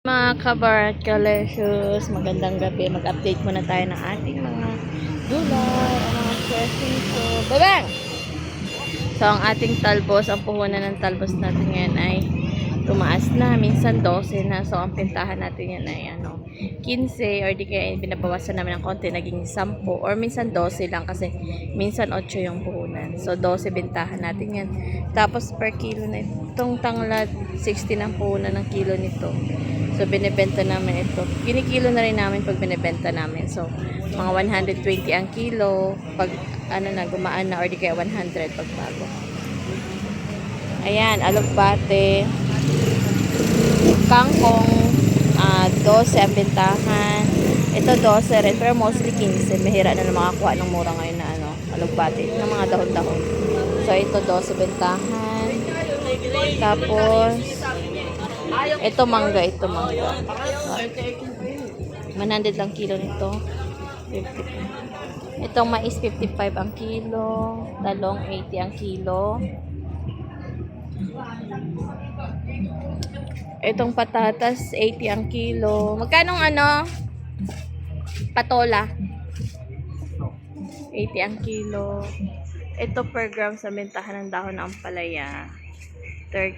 Mga kabarat kalesius, magandang gabi. Mag-update muna tayo ng ating mga gulay, ang mga pressing ko. Babang! So, ang ating talbos, ang puhunan ng talbos natin ngayon ay tumaas na. Minsan 12 na. So, ang pintahan natin yan ay 15 or di kaya binabawasan namin ng konti, naging 10 or minsan 12 lang kasi minsan 8 yung puhunan. So, 12 bintahan natin yan. Tapos, per kilo na itong tanglad, 60 ng puhunan ng kilo nito. So, binibenta namin ito. Kinikilo na rin namin pag binibenta namin. So, mga 120 ang kilo. Pag, gumaan na or di kaya 100 pag bago. Ayan, alugbate. Kangkong, 12 ang bintahan. Ito 12 rin, pero mostly 15. Mahira na makakuha ng mura ngayon na alugbate. Ng mga dahon-dahon. So, ito 12 bintahan. Tapos, ito mangga. 100 lang kilo nito. 50. Itong mais 55 ang kilo. Talong 80 ang kilo. Itong patatas 80 ang kilo. Magkano patola? 80 ang kilo. Ito per gram sa bentahan ng dahon ng ampalaya. 20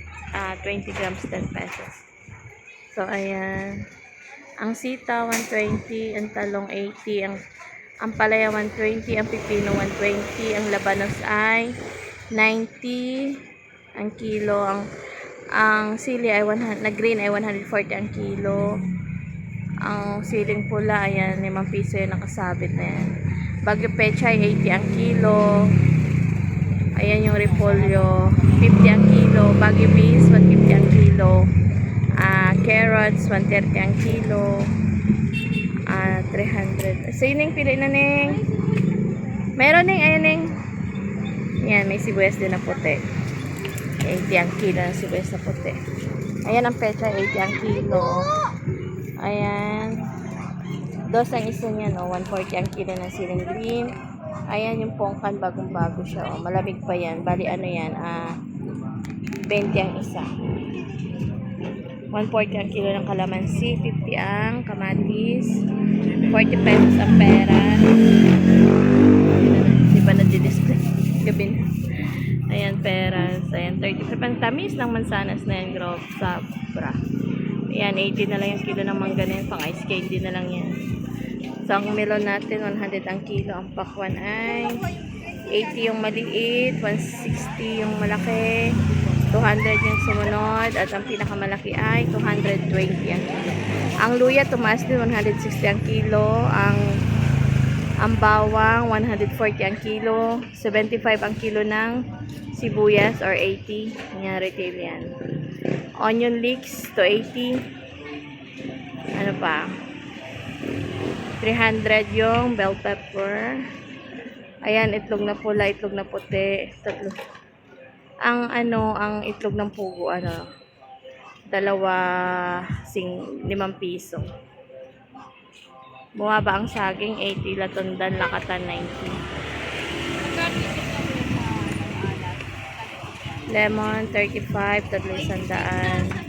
grams 10 pesos. So ayan. Ang sita 120, ang talong 80, ang ampalaya 120, ang pipino 120, ang labanos ay 90 ang kilo, ang sili ay 100, na green ay 140 ang kilo. Ang siling pula ayan, 5 piso yung nakasabit na yan. Bagyo pechay 80 ang kilo. Ayan yung repolyo 50 ang kilo. Bagyo beans 150 ang kilo. Carrots 130 ang kilo. 300. So yun pili na ning. Meron ning ayan ning. Yan, may sibuyas din na puti. 80 ang kilo ng sibuyas na puti. Ayan ang pecha, 80 ang kilo. Ayan. Dos ang isa niyan, 140 ang kilo ng siling green. Ayan yung pongkan, bagong-bago siya. Malamig pa yan. Bali yan, 20 ang isa. 140 ang kilo ng kalamansi, 50 ang kamatis, 40 pesos ang pera. Di ba na-display? Gabi na. Ayan, peras. Ayan, 30. Ang tamis ng mansanas na yan, grove, sabra. Ayan, 80 na lang yung kilo ng mangga na yan. Pang ice candy na lang yan. So, ang melon natin, 100 ang kilo. Ang pakwan ay 80 yung maliit, 160 yung malaki, 200 yung sumunod, at ang pinakamalaki ay 220 ang kilo. Ang luya, tumaas din, 160 ang kilo. Ang bawang, 140 ang kilo. 75 ang kilo ng sibuyas or 80. Yan, retail yan. Onion leeks to 80. Ano pa? 300 yung bell pepper. Ayan, itlog na pula, itlog na puti. Tatlo. Ang itlog ng pugo, 5 piso. Bumaba ang saging, 80, latundan, lakatan, 90. Lemon, 35, 300.